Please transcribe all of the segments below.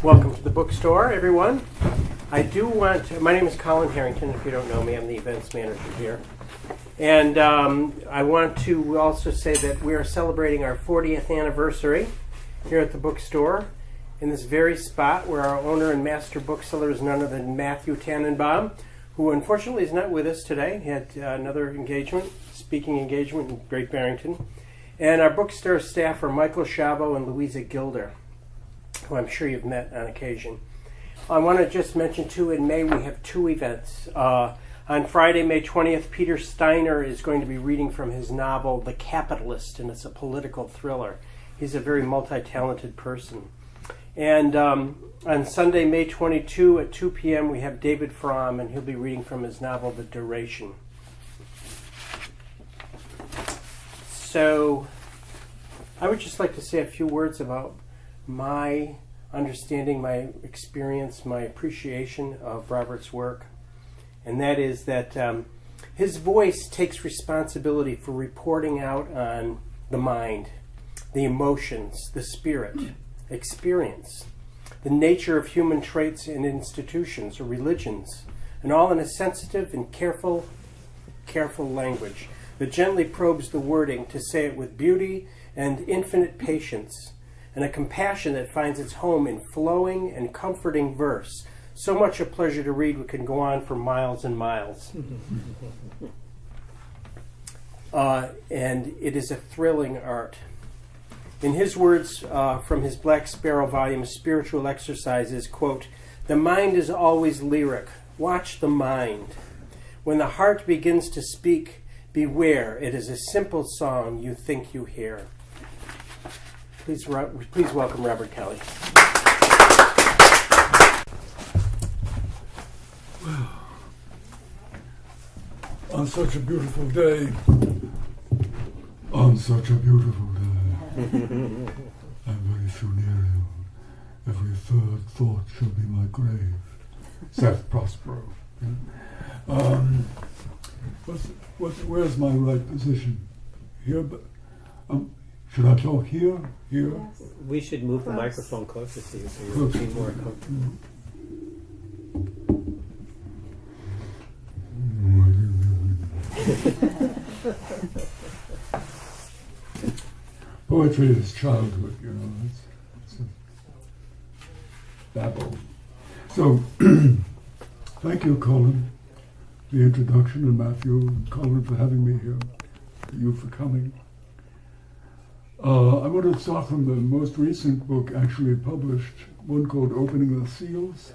Welcome to the Bookstore, everyone. My name is Colin Harrington. If you don't know me, I'm the events manager here. And I want to also say that we are celebrating our 40th anniversary here at the Bookstore in this very spot where our owner and master bookseller is none other than Matthew Tannenbaum, who unfortunately is not with us today. He had another speaking engagement in Great Barrington. And our bookstore staff are Michael Chavo and Louisa Gilder, who I'm sure you've met on occasion. I want to just mention, too, in May we have two events. On Friday, May 20th, Peter Steiner is going to be reading from his novel, The Capitalist, and it's a political thriller. He's a very multi-talented person. And on Sunday, May 22 at 2 p.m., we have David Fromm, and he'll be reading from his novel, The Duration. So I would just like to say a few words about my understanding, my experience, my appreciation of Robert's work. And that is that his voice takes responsibility for reporting out on the mind, the emotions, the spirit, experience, the nature of human traits and institutions or religions, and all in a sensitive and careful language that gently probes the wording to say it with beauty and infinite patience, and a compassion that finds its home in flowing and comforting verse. So much a pleasure to read, we can go on for miles and miles. And it is a thrilling art. In his words from his Black Sparrow volume, Spiritual Exercises, quote, "The mind is always lyric. Watch the mind. When the heart begins to speak, beware. It is a simple song you think you hear." Please welcome Robert Kelly. On such a beautiful day, I'm very so near you. Every third thought shall be my grave. Saith Prospero. Where's my right position? Here, but should I talk here? Here? Yes. We should move the microphone closer to you so you'll be more comfortable. Poetry is childhood, it's a babble. So, thank you, Colin, the introduction, and Matthew and Colin for having me here, you for coming. I want to start from the most recent book actually published, one called Opening the Seals.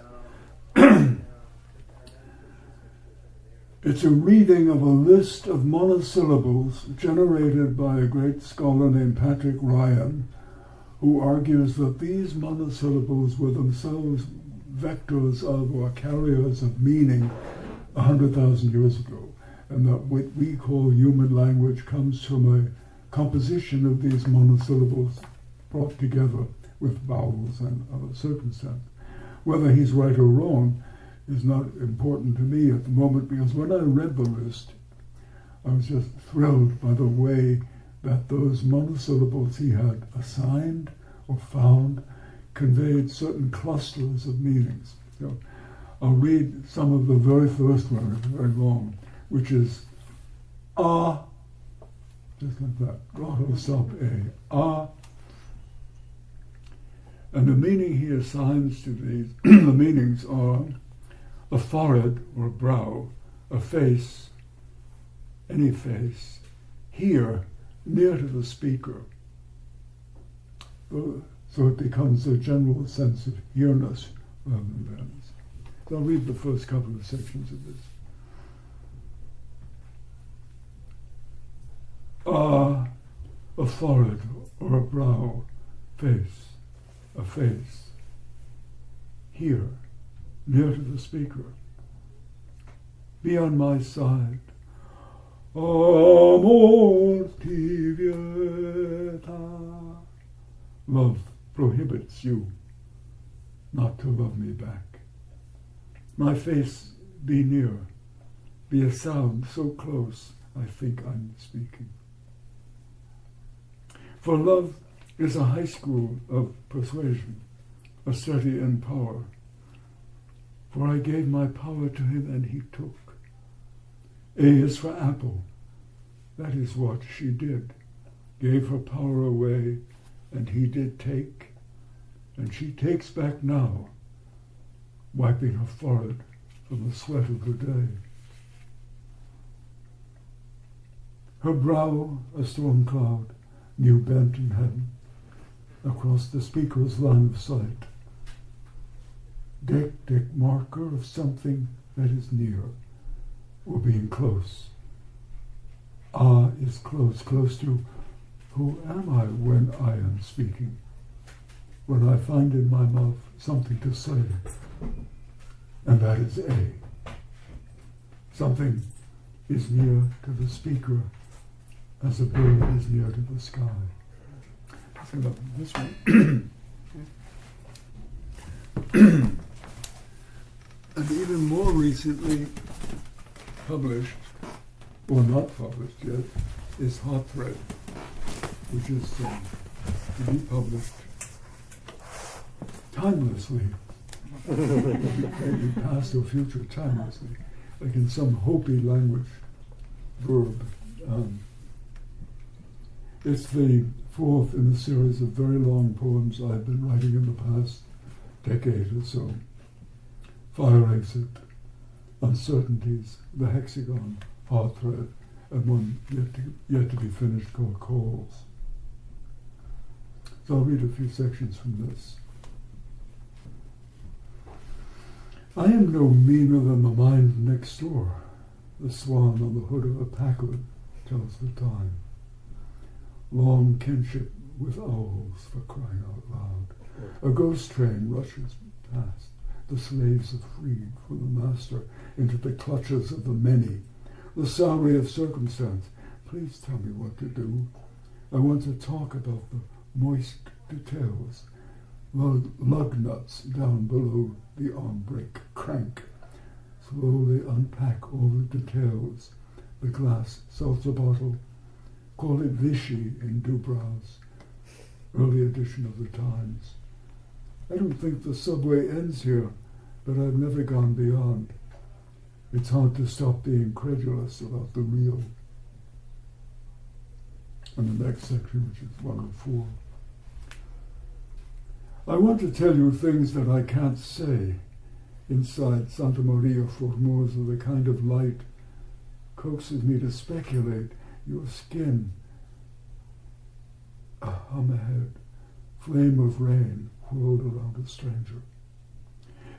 It's a reading of a list of monosyllables generated by a great scholar named Patrick Ryan, who argues that these monosyllables were themselves vectors of or carriers of meaning 100,000 years ago, and that what we call human language comes from a composition of these monosyllables brought together with vowels and other circumstances. Whether he's right or wrong is not important to me at the moment, because when I read the list, I was just thrilled by the way that those monosyllables he had assigned or found conveyed certain clusters of meanings. So I'll read some of the very first one, it's very long, which is just like that, glottal stop A, and the meaning he assigns to these, the meanings are a forehead or brow, a face, any face, here, near to the speaker. So it becomes a general sense of here-ness rather than there-ness. So I'll read the first couple of sections of this. A forehead or a brow, face, a face, here, near to the speaker. Be on my side. Amor ti vieta. Love prohibits you not to love me back. My face be near, be a sound so close I think I'm speaking. For love is a high school of persuasion, a study in power. For I gave my power to him, and he took. A is for apple. That is what she did. Gave her power away, and he did take. And she takes back now, wiping her forehead from the sweat of the day. Her brow a storm cloud, new bent in heaven, across the speaker's line of sight. Dick, marker of something that is near, or being close. Ah is close to who am I when I am speaking? When I find in my mouth something to say, and that is A. Something is near to the speaker as a bird is near to the sky. Think about this one. And even more recently published, or not published yet, is Hot Thread, which is to be published timelessly, maybe past or future timelessly, like in some Hopi language verb. It's the fourth in a series of very long poems I've been writing in the past decade or so. Fire Exit, Uncertainties, The Hexagon, Hot Thread, and one yet to be finished called Calls. So I'll read a few sections from this. I am no meaner than the mind next door. The swan on the hood of a Packard tells the time. Long kinship with owls, for crying out loud. A ghost train rushes past. The slaves are freed from the master into the clutches of the many. The salary of circumstance. Please tell me what to do. I want to talk about the moist details. Lug nuts down below the arm brake crank. Slowly unpack all the details. The glass seltzer bottle. Call it Vichy in Dubrov's early edition of the Times. I don't think the subway ends here, but I've never gone beyond. It's hard to stop being credulous about the real. And the next section, which is 104. I want to tell you things that I can't say. Inside Santa Maria Formosa, the kind of light coaxes me to speculate. Your skin, a hum ahead, flame of rain whirled around a stranger.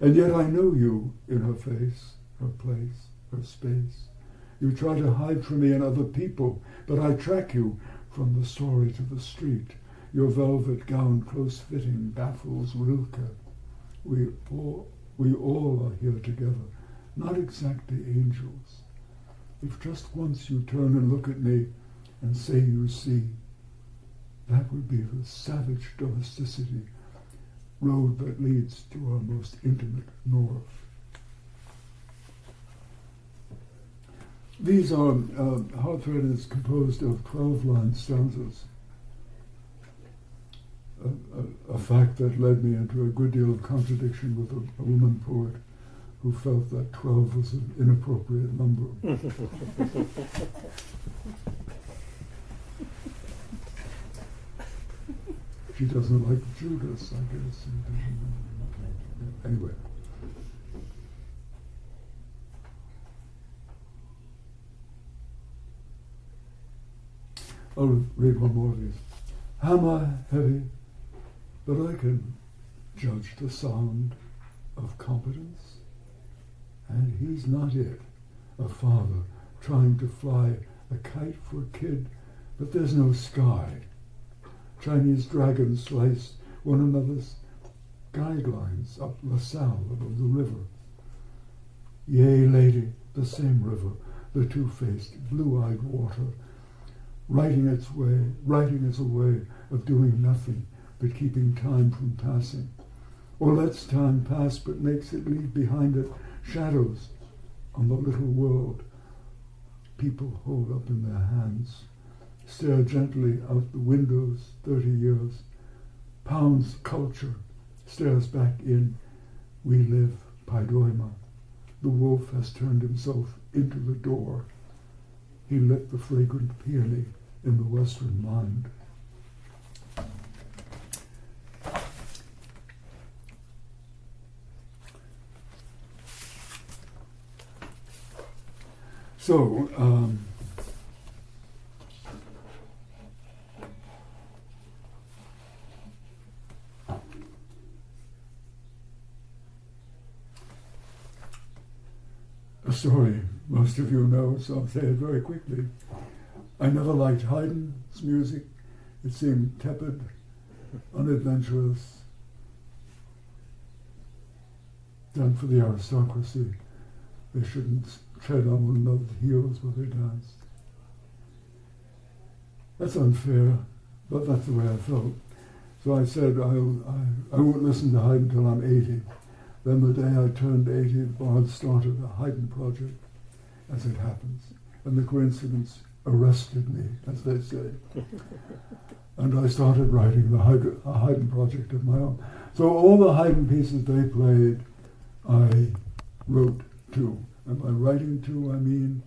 And yet I know you in her face, her place, her space. You try to hide from me and other people, but I track you from the story to the street. Your velvet gown, close-fitting, baffles Rilke. We all are here together, not exactly angels. If just once you turn and look at me and say you see, that would be the savage domesticity, road that leads to our most intimate north. These are, Hot Thread is composed of 12-line stanzas, a fact that led me into a good deal of contradiction with a woman poet who felt that 12 was an inappropriate number. She doesn't like Judas, I guess. Anyway. I'll read one more of these. Hammer heavy, but I can judge the sound of competence. And he's not it, a father trying to fly a kite for a kid, but there's no sky. Chinese dragons slice one another's guidelines up LaSalle above the river. Yea, lady, the same river, the two-faced, blue-eyed water, writing its a way of doing nothing but keeping time from passing, or lets time pass but makes it leave behind it shadows on the little world people hold up in their hands, stare gently out the windows 30 years, pounds culture stares back in. We live, Paidoima. The wolf has turned himself into the door. He lit the fragrant peony in the western mind. So, a story most of you know, so I'll say it very quickly. I never liked Haydn's music. It seemed tepid, unadventurous, done for the aristocracy. They shouldn't tread on one another's heels while they danced. That's unfair, but that's the way I felt. So I said, I won't listen to Haydn until I'm 80. Then the day I turned 80, the Bard started a Haydn project, as it happens. And the coincidence arrested me, as they say. And I started writing a Haydn project of my own. So all the Haydn pieces they played, I wrote to. And by writing to, I mean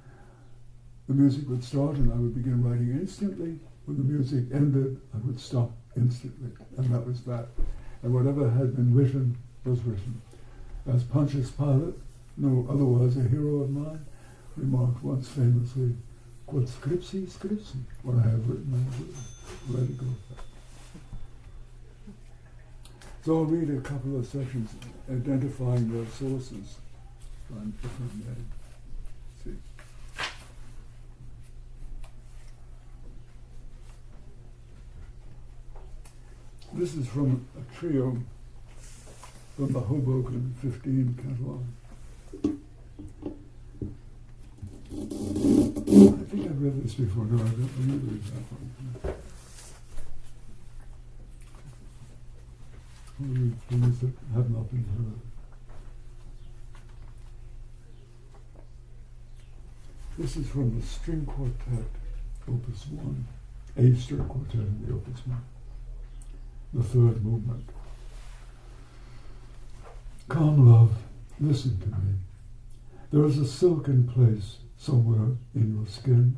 the music would start and I would begin writing instantly. When the music ended, I would stop instantly. And that was that. And whatever had been written was written. As Pontius Pilate, no otherwise a hero of mine, remarked once famously, "Quod scripsi, scripsi." What I have written, I have written. Let it go. So I'll read a couple of sections identifying their sources. If I may. See. This is from a trio from the Hoboken 15 catalog. I think I've read this before. No, I don't remember that one. Things that have not been heard. This is from the string quartet, Opus 1, A string quartet in the Opus 1, the third movement. Calm love, listen to me. There is a silken place somewhere in your skin.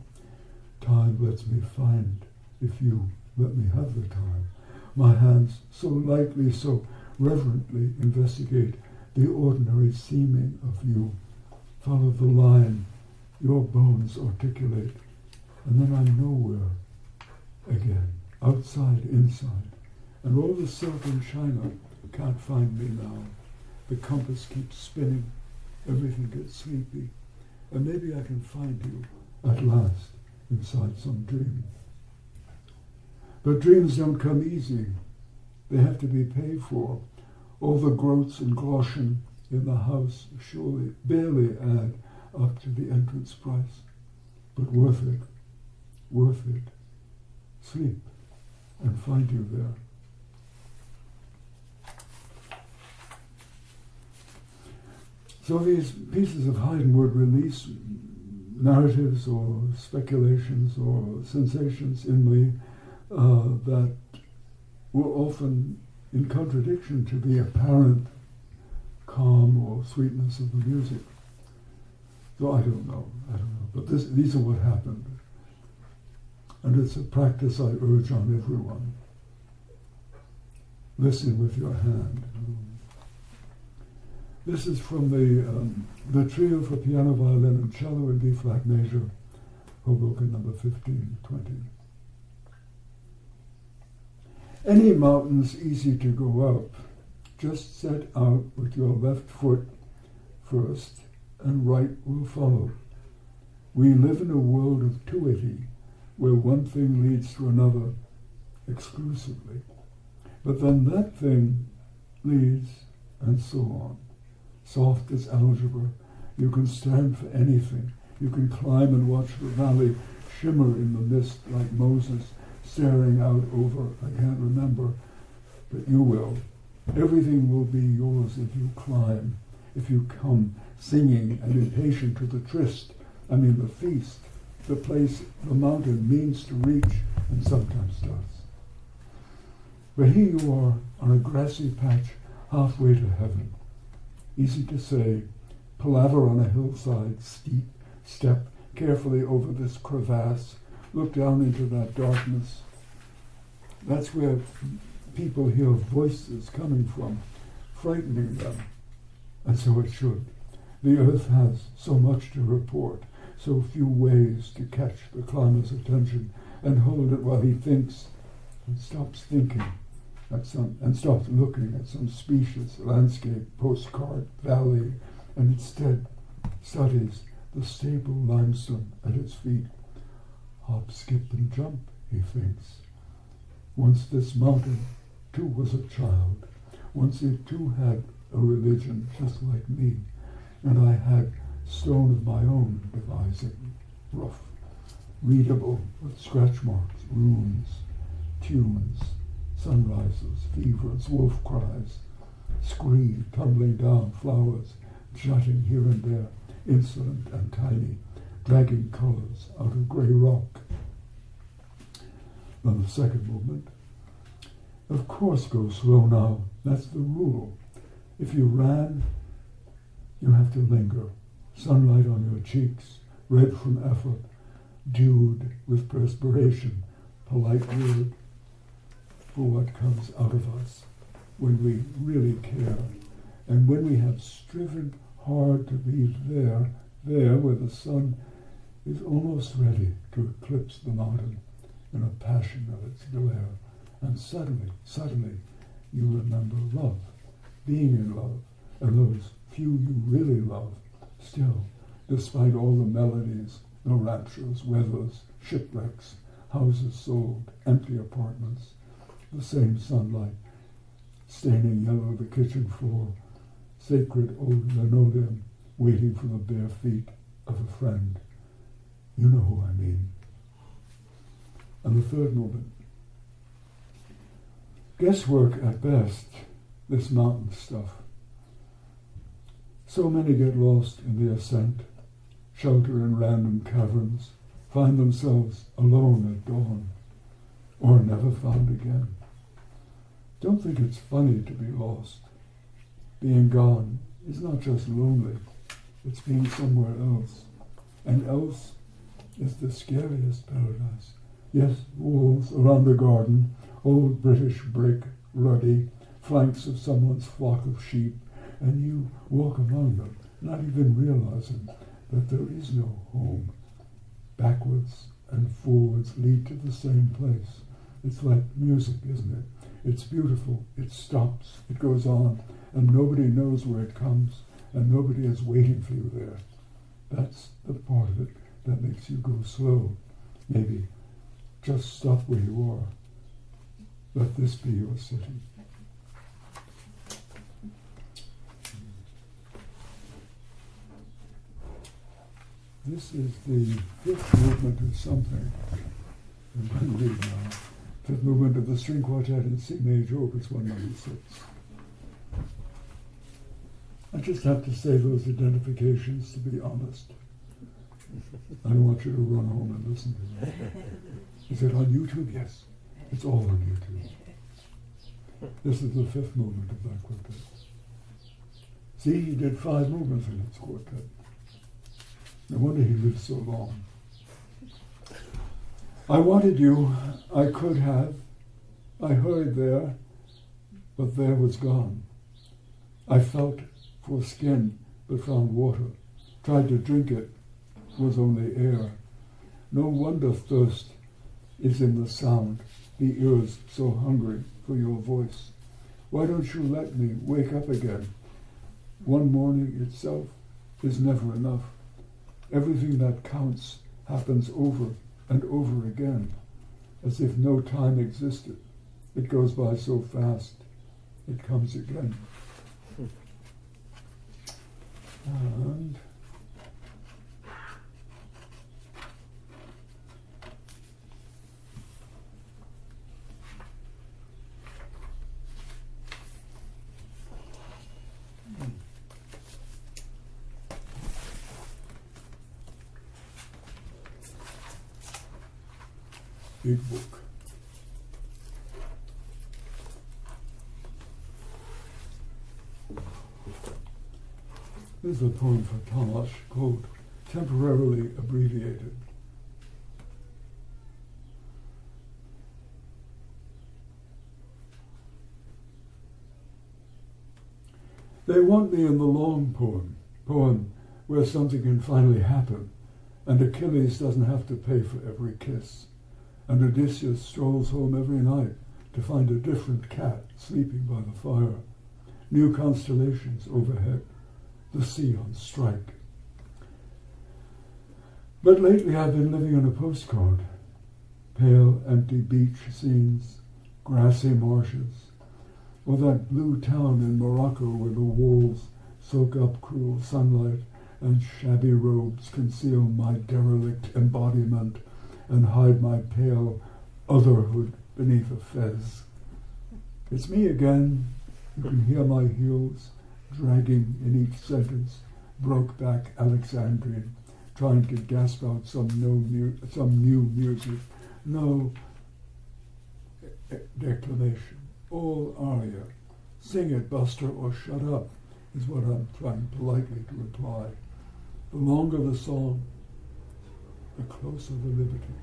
Time lets me find if you let me have the time. My hands so lightly, so reverently investigate the ordinary seeming of you. Follow the line your bones articulate, and then I'm nowhere again, outside, inside. And all the silk and china can't find me now. The compass keeps spinning, everything gets sleepy, and maybe I can find you at last inside some dream. But dreams don't come easy. They have to be paid for. All the groats and groschen in the house surely barely add up to the entrance price. But worth it, worth it. Sleep and find you there. So these pieces of Haydn would release narratives or speculations or sensations in me that were often in contradiction to the apparent calm or sweetness of the music. So I don't know. But these are what happened. And it's a practice I urge on everyone. Listen with your hand. This is from the trio for piano, violin, and cello in B-flat major, Hoboken number 1520. Any mountain's easy to go up. Just set out with your left foot first, and right will follow. We live in a world of tuity, where one thing leads to another exclusively. But then that thing leads, and so on. Soft as algebra, you can stand for anything. You can climb and watch the valley shimmer in the mist like Moses staring out over, I can't remember, but you will. Everything will be yours if you climb, if you come singing and impatient to the tryst, the feast, the place the mountain means to reach and sometimes does. But here you are on a grassy patch halfway to heaven. Easy to say, palaver on a hillside, steep, step carefully over this crevasse, look down into that darkness. That's where people hear voices coming from, frightening them. And so it should. The earth has so much to report, so few ways to catch the climber's attention and hold it while he thinks and stops thinking and stops looking at some specious landscape, postcard, valley, and instead studies the stable limestone at his feet. Hop, skip, and jump, he thinks. Once this mountain, too, was a child. Once it, too, had a religion just like me, and I had stone of my own devising, rough, readable, with scratch marks, runes, tunes, sunrises, fevers, wolf cries, screed tumbling down, flowers jutting here and there, insolent and tiny, dragging colors out of grey rock. Then the second movement. Of course go slow now, that's the rule. If you ran, you have to linger. Sunlight on your cheeks, red from effort, dewed with perspiration, polite word for what comes out of us when we really care, and when we have striven hard to be there where the sun is almost ready to eclipse the mountain in a passion of its glare, and suddenly you remember love, being in love, and those few you really love, still, despite all the melodies, no raptures, weathers, shipwrecks, houses sold, empty apartments, the same sunlight, staining yellow the kitchen floor, sacred old linoleum, waiting for the bare feet of a friend. You know who I mean. And the third movement. Guesswork at best, this mountain stuff. So many get lost in the ascent, shelter in random caverns, find themselves alone at dawn, or never found again. Don't think it's funny to be lost. Being gone is not just lonely, it's being somewhere else. And else is the scariest paradise. Yes, walls around the garden, old British brick, ruddy, flanks of someone's flock of sheep, and you walk among them, not even realizing that there is no home. Backwards and forwards lead to the same place. It's like music, isn't it? It's beautiful, it stops, it goes on, and nobody knows where it comes, and nobody is waiting for you there. That's the part of it that makes you go slow. Maybe just stop where you are. Let this be your city. This is the fifth movement of something. I'm going to read now. Fifth movement of the string quartet in C major, opus 196. I just have to say those identifications to be honest. I don't want you to run home and listen to them. Is it on YouTube? Yes. It's all on YouTube. This is the fifth movement of that quartet. See, he did 5 movements in his quartet. No wonder he lived so long. I wanted you, I could have. I hurried there, but there was gone. I felt for skin, but found water. Tried to drink it, was only air. No wonder thirst is in the sound, the ears so hungry for your voice. Why don't you let me wake up again? One morning itself is never enough. Everything that counts happens over and over again, as if no time existed. It goes by so fast, it comes again. And big book. This is a poem for Tomasz called Temporarily Abbreviated. They want me in the long poem where something can finally happen, and Achilles doesn't have to pay for every kiss, and Odysseus strolls home every night to find a different cat sleeping by the fire, new constellations overhead, the sea on strike. But lately I've been living on a postcard, pale, empty beach scenes, grassy marshes, or that blue town in Morocco where the walls soak up cruel sunlight and shabby robes conceal my derelict embodiment and hide my pale otherhood beneath a fez. It's me again. You can hear my heels dragging in each sentence, broke-back Alexandrian, trying to gasp out some new music. No declamation. All aria. Sing it, Buster, or shut up, is what I'm trying politely to reply. The longer the song, the closer the liberty.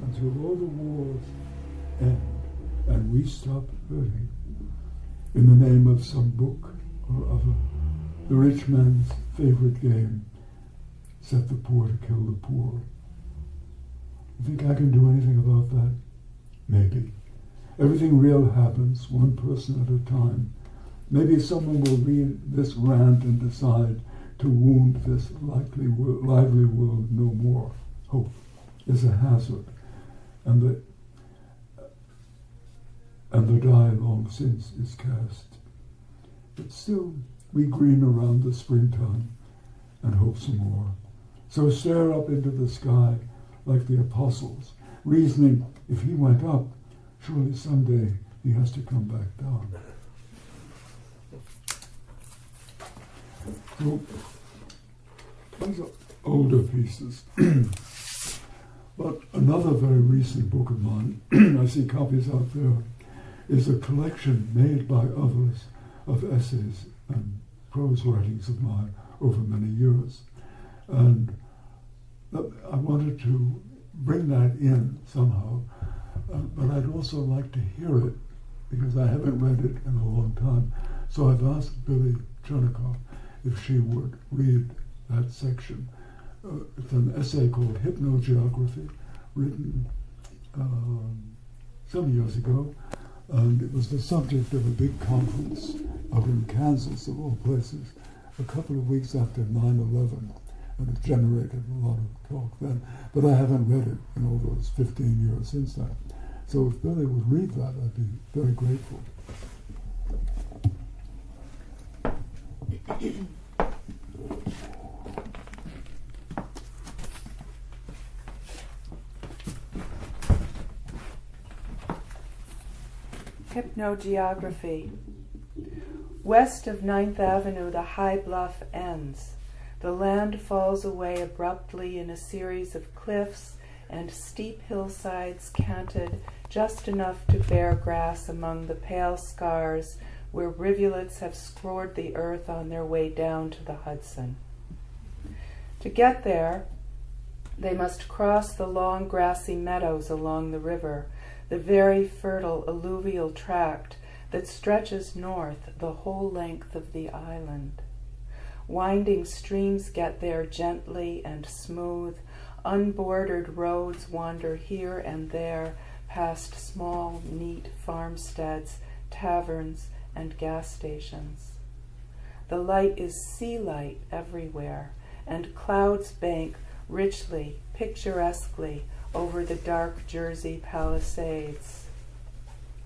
Until all the wars end and we stop hurting in the name of some book or other. The rich man's favorite game, set the poor to kill the poor. You think I can do anything about that? Maybe. Everything real happens, one person at a time. Maybe someone will read this rant and decide to wound this lively world no more. Hope is a hazard, and the die long since is cast. But still, we green around the springtime and hope some more. So stare up into the sky like the apostles, reasoning if he went up, surely someday he has to come back down. So, these are older pieces. But another very recent book of mine, I see copies out there, is a collection made by others of essays and prose writings of mine over many years. And I wanted to bring that in somehow, but I'd also like to hear it because I haven't read it in a long time. So I've asked Billie Chernicoff if she would read that section. It's an essay called Hypnogeography, written some years ago, and it was the subject of a big conference out in Kansas, of all places, a couple of weeks after 9/11, and it generated a lot of talk then. But I haven't read it in all those 15 years since then. So if Billie would read that, I'd be very grateful. Hypnogeography. West of 9th Avenue, the high bluff ends. The land falls away abruptly in a series of cliffs and steep hillsides canted just enough to bear grass among the pale scars where rivulets have scored the earth on their way down to the Hudson. To get there, they must cross the long grassy meadows along the river, the very fertile alluvial tract that stretches north the whole length of the island. Winding streams get there gently and smooth. Unbordered roads wander here and there past small, neat farmsteads, taverns, and gas stations. The light is sea light everywhere, and clouds bank richly, picturesquely over the dark Jersey Palisades.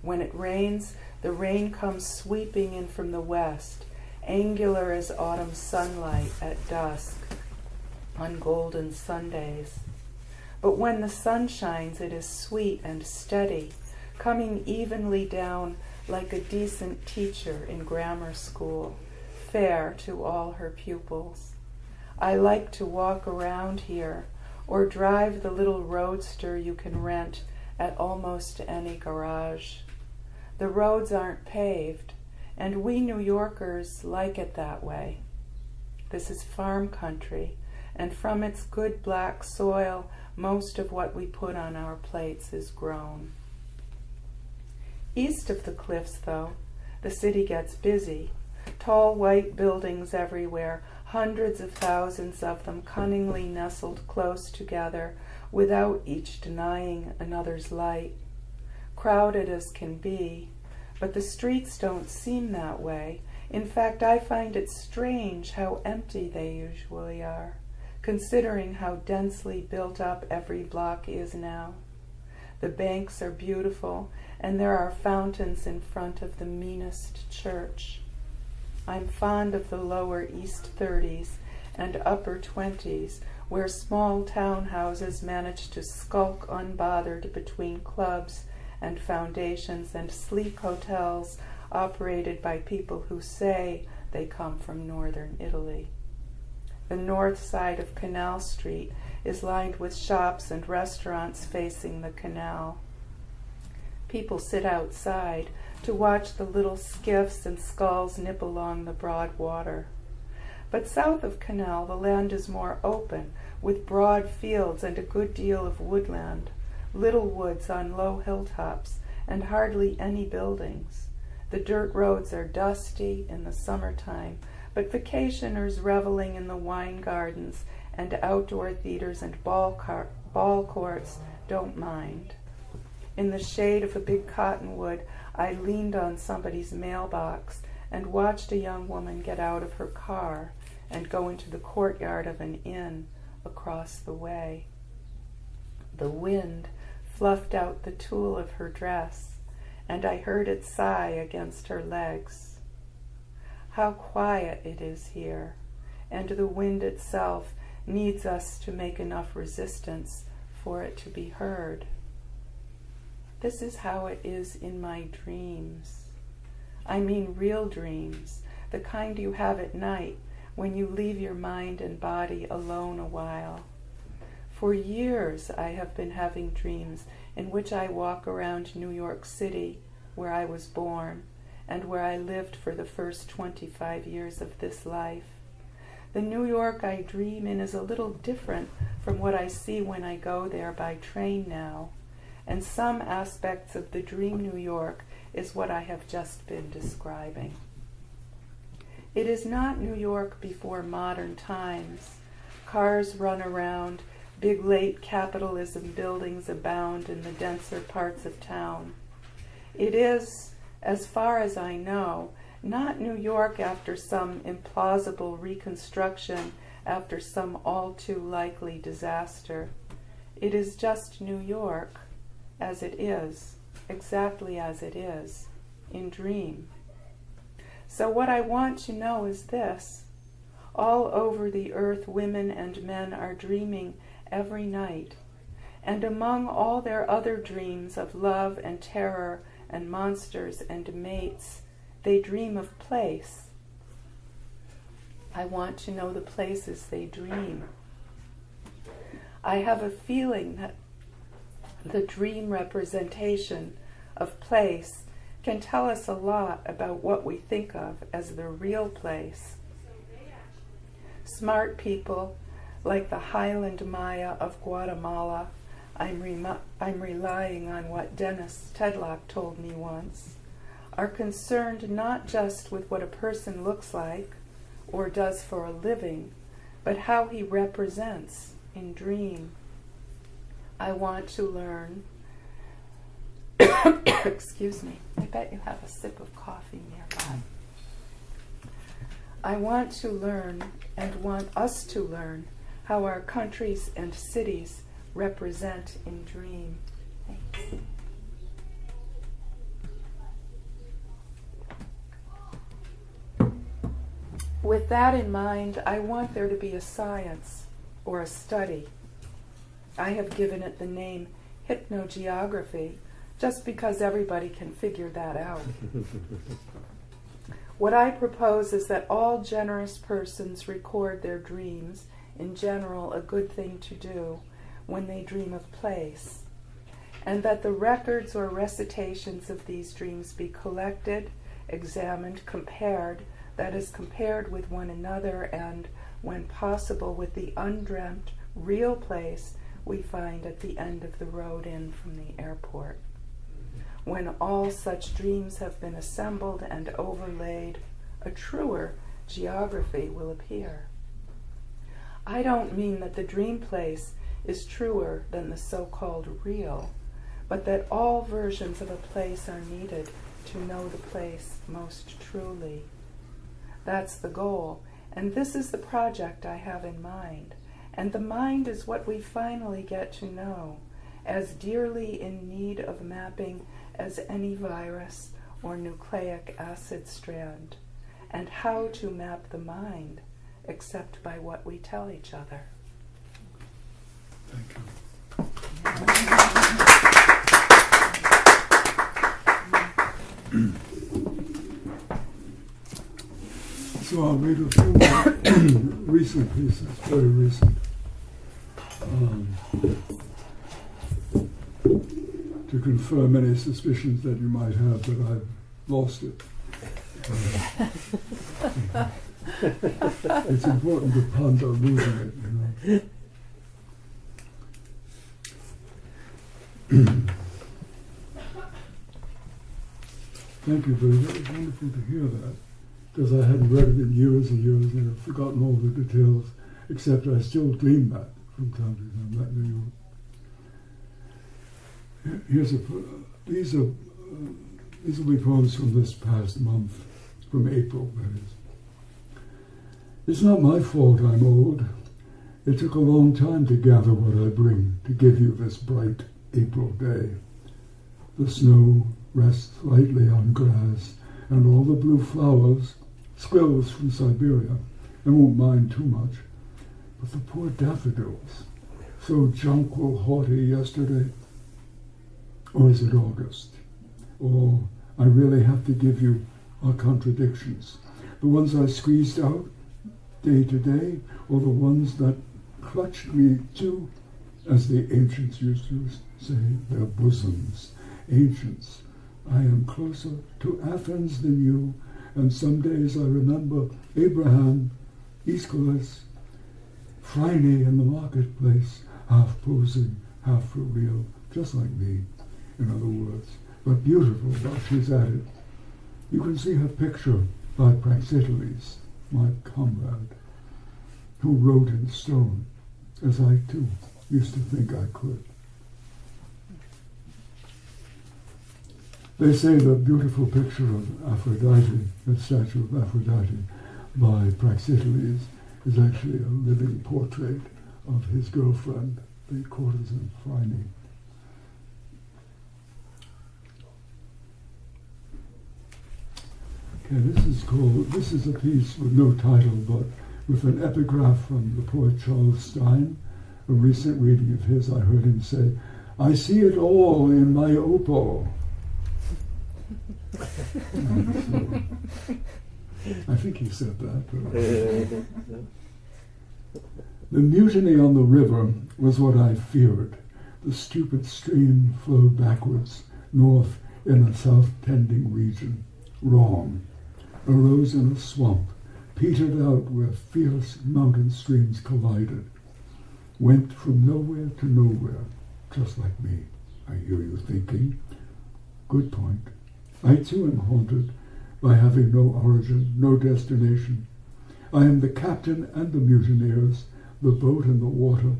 When it rains, the rain comes sweeping in from the west, angular as autumn sunlight at dusk on golden Sundays. But when the sun shines, it is sweet and steady, coming evenly down like a decent teacher in grammar school, fair to all her pupils. I like to walk around here, or drive the little roadster you can rent at almost any garage. The roads aren't paved, and we New Yorkers like it that way. This is farm country, and from its good black soil, most of what we put on our plates is grown. East of the cliffs, though, the city gets busy. Tall white buildings everywhere, hundreds of thousands of them cunningly nestled close together, without each denying another's light. Crowded as can be, but the streets don't seem that way. In fact, I find it strange how empty they usually are, considering how densely built up every block is now. The banks are beautiful, and there are fountains in front of the meanest church. I'm fond of the lower East 30s and upper 20s, where small townhouses manage to skulk unbothered between clubs and foundations and sleek hotels operated by people who say they come from northern Italy. The north side of Canal Street is lined with shops and restaurants facing the canal. People sit outside to watch the little skiffs and sculls nip along the broad water. But south of Canal, the land is more open, with broad fields and a good deal of woodland, little woods on low hilltops, and hardly any buildings. The dirt roads are dusty in the summertime, but vacationers reveling in the wine gardens and outdoor theaters and ball courts don't mind. In the shade of a big cottonwood, I leaned on somebody's mailbox and watched a young woman get out of her car and go into the courtyard of an inn across the way. The wind fluffed out the tulle of her dress, and I heard it sigh against her legs. How quiet it is here, and the wind itself needs us to make enough resistance for it to be heard. This is how it is in my dreams. I mean real dreams, the kind you have at night when you leave your mind and body alone a while. For years I have been having dreams in which I walk around New York City, where I was born, and where I lived for the first 25 years of this life. The New York I dream in is a little different from what I see when I go there by train now, and some aspects of the dream New York is what I have just been describing. It is not New York before modern times. Cars run around, big late capitalism buildings abound in the denser parts of town. It is, as far as I know, not New York after some implausible reconstruction after some all too likely disaster. It is just New York, as it is, exactly as it is, in dream. So what I want to know is this. All over the earth, women and men are dreaming every night. And among all their other dreams of love and terror and monsters and mates, they dream of place. I want to know the places they dream. I have a feeling that the dream representation of place can tell us a lot about what we think of as the real place. Smart people, like the Highland Maya of Guatemala, I'm relying on what Dennis Tedlock told me once, are concerned not just with what a person looks like or does for a living, but how he represents in dream. I want to learn excuse me, I bet you have a sip of coffee nearby. I want to learn and want us to learn how our countries and cities represent in dream. Thanks. With that in mind, I want there to be a science or a study. I have given it the name Hypnogeography just because everybody can figure that out. What I propose is that all generous persons record their dreams, in general a good thing to do, when they dream of place, and that the records or recitations of these dreams be collected, examined, compared that is compared with one another and, when possible, with the undreamt, real place we find at the end of the road in from the airport. When all such dreams have been assembled and overlaid, a truer geography will appear. I don't mean that the dream place is truer than the so-called real, but that all versions of a place are needed to know the place most truly. That's the goal, and this is the project I have in mind. And the mind is what we finally get to know, as dearly in need of mapping as any virus or nucleic acid strand. And how to map the mind, except by what we tell each other. Thank you. So I'll read a few more recent pieces, very recent, to confirm any suspicions that you might have that I've lost it. It's important to ponder losing it, you know. Thank you, Billie. That was wonderful to hear that, because I hadn't read it in years and years and I've forgotten all the details, except I still dream that from time to time, that New York. These will be poems from this past month, from April, that is. It's not my fault I'm old. It took a long time to gather what I bring to give you this bright April day. The snow rests lightly on grass, and all the blue flowers, squirrels from Siberia, I won't mind too much. But the poor daffodils, so jonquil haughty yesterday. Or is it August? Or I really have to give you our contradictions. The ones I squeezed out day to day, or the ones that clutched me to, as the ancients used to say, their bosoms. Ancients, I am closer to Athens than you, and some days I remember Abraham, Aeschylus, Phryne in the marketplace, half posing, half for real, just like me, in other words, but beautiful while she's at it. You can see her picture by Praxiteles, my comrade, who wrote in stone, as I too used to think I could. They say the beautiful picture of Aphrodite, the statue of Aphrodite by Praxiteles, is actually a living portrait of his girlfriend, the courtesan Phryne. Okay, this is a piece with no title, but with an epigraph from the poet Charles Stein. A recent reading of his, I heard him say, "I see it all in my opal." So, I think he said that. The mutiny on the river was what I feared. The stupid stream flowed backwards, north in a south-tending region. Wrong. Arose in a swamp, petered out where fierce mountain streams collided. Went from nowhere to nowhere, just like me, I hear you thinking. Good point. I too am haunted by having no origin, no destination. I am the captain and the mutineers, the boat and the water.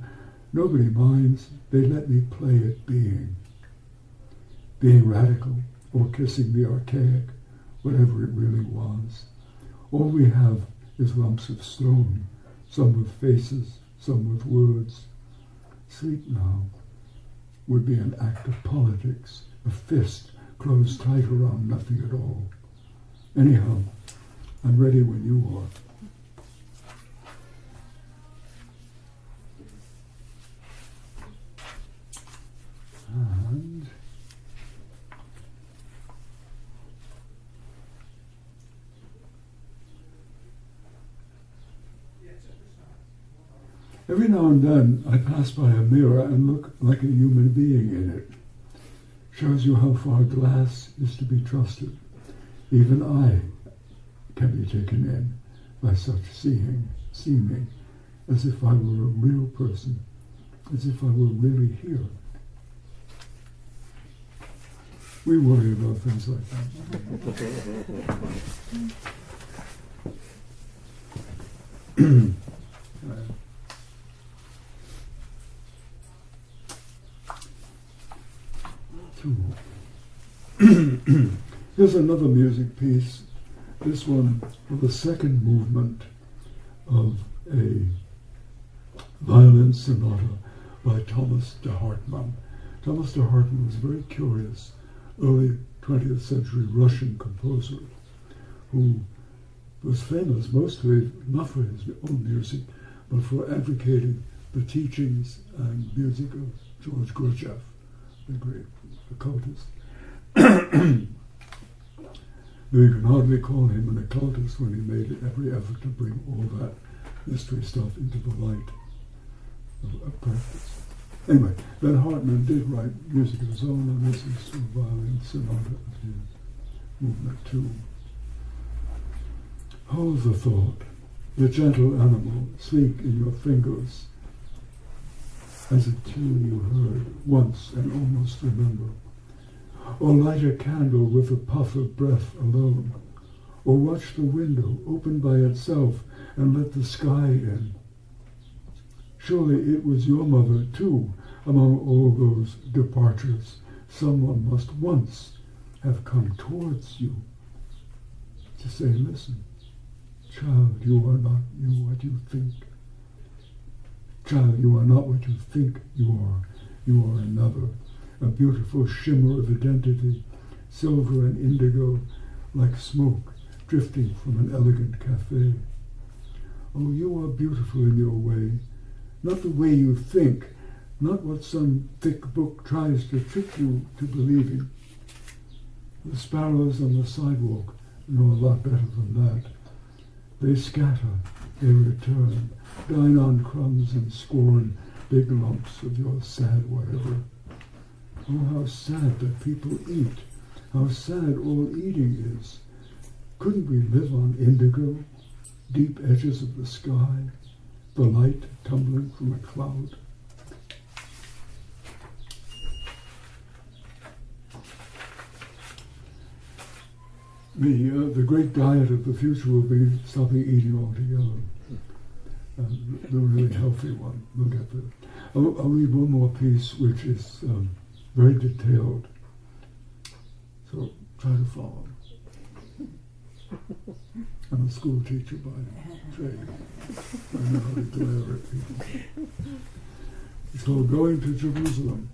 Nobody minds, they let me play at being. Being radical, or kissing the archaic, whatever it really was. All we have is lumps of stone, some with faces, some with words. Sleep now would be an act of politics, a fist closed tight around nothing at all. Anyhow, I'm ready when you are. And every now and then I pass by a mirror and look like a human being in it. Shows you how far glass is to be trusted. Even I can be taken in by such seeming, as if I were a real person, as if I were really here. We worry about things like that. Here's another music piece, this one for the second movement of a violin sonata by Thomas de Hartmann. Thomas de Hartmann was a very curious early 20th century Russian composer who was famous mostly not for his own music, but for advocating the teachings and music of George Gurdjieff, the great occultist. Though you can hardly call him an occultist when he made every effort to bring all that mystery stuff into the light of practice. Anyway, Van Hartmann did write music of his own, and this is a violin sonata of his, movement 2. Hold the thought, the gentle animal, sleek in your fingers, as a tune you heard once and almost remember. Or light a candle with a puff of breath alone, or watch the window open by itself and let the sky in. Surely it was your mother, too, among all those departures. Someone must once have come towards you to say, listen, child, you are not what you think. Child, you are not what you think you are. You are another, a beautiful shimmer of identity, silver and indigo, like smoke drifting from an elegant cafe. Oh, you are beautiful in your way, not the way you think, not what some thick book tries to trick you to believing. The sparrows on the sidewalk know a lot better than that. They scatter, they return, dine on crumbs and scorn big lumps of your sad whatever. Oh, how sad that people eat, how sad all eating is. Couldn't we live on indigo, deep edges of the sky, the light tumbling from a cloud? The great diet of the future will be stopping eating altogether. The really healthy one. We'll get there. I'll read one more piece, which is very detailed. So try to follow. I'm a school teacher by trade. I know how to glare at people. It's called Going to Jerusalem.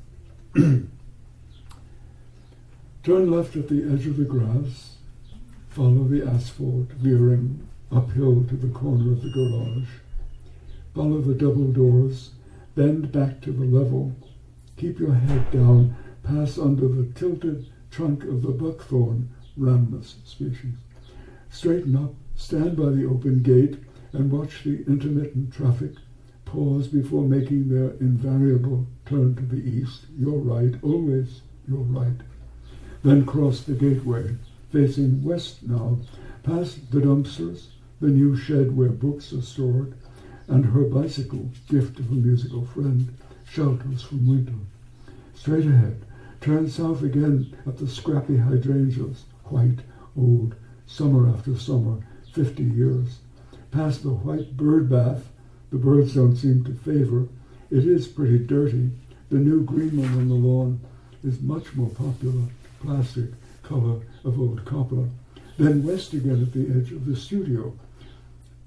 Turn left at the edge of the grass. Follow the asphalt, veering uphill to the corner of the garage. Follow the double doors. Bend back to the level. Keep your head down. Pass under the tilted trunk of the buckthorn, Rhamnus species. Straighten up. Stand by the open gate and watch the intermittent traffic. Pause before making their invariable turn to the east. Your right, always your right. Then cross the gateway. Facing west now, past the dumpsters, the new shed where books are stored, and her bicycle, gift of a musical friend, shelters from winter. Straight ahead, turn south again at the scrappy hydrangeas, white, old, summer after summer, 50 years. Past the white bird bath, the birds don't seem to favor. It is pretty dirty. The new green one on the lawn is much more popular, plastic, color of old copper. Then west again at the edge of the studio.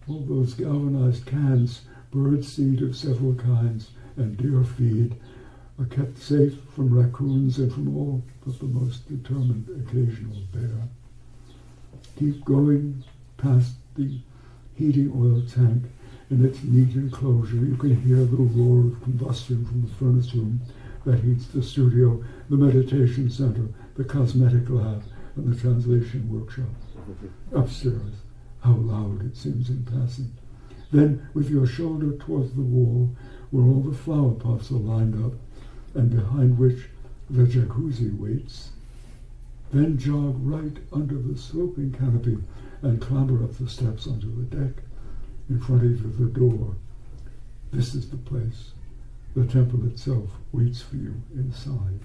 All those galvanized cans, bird seed of several kinds, and deer feed are kept safe from raccoons and from all but the most determined occasional bear. Keep going past the heating oil tank in its neat enclosure. You can hear the roar of combustion from the furnace room that heats the studio, the meditation center, the cosmetic lab, and the translation workshop. Upstairs, how loud it seems in passing. Then, with your shoulder towards the wall, where all the flower pots are lined up, and behind which the jacuzzi waits. Then jog right under the sloping canopy and clamber up the steps onto the deck. In front of you, the door. This is the place. The temple itself waits for you inside.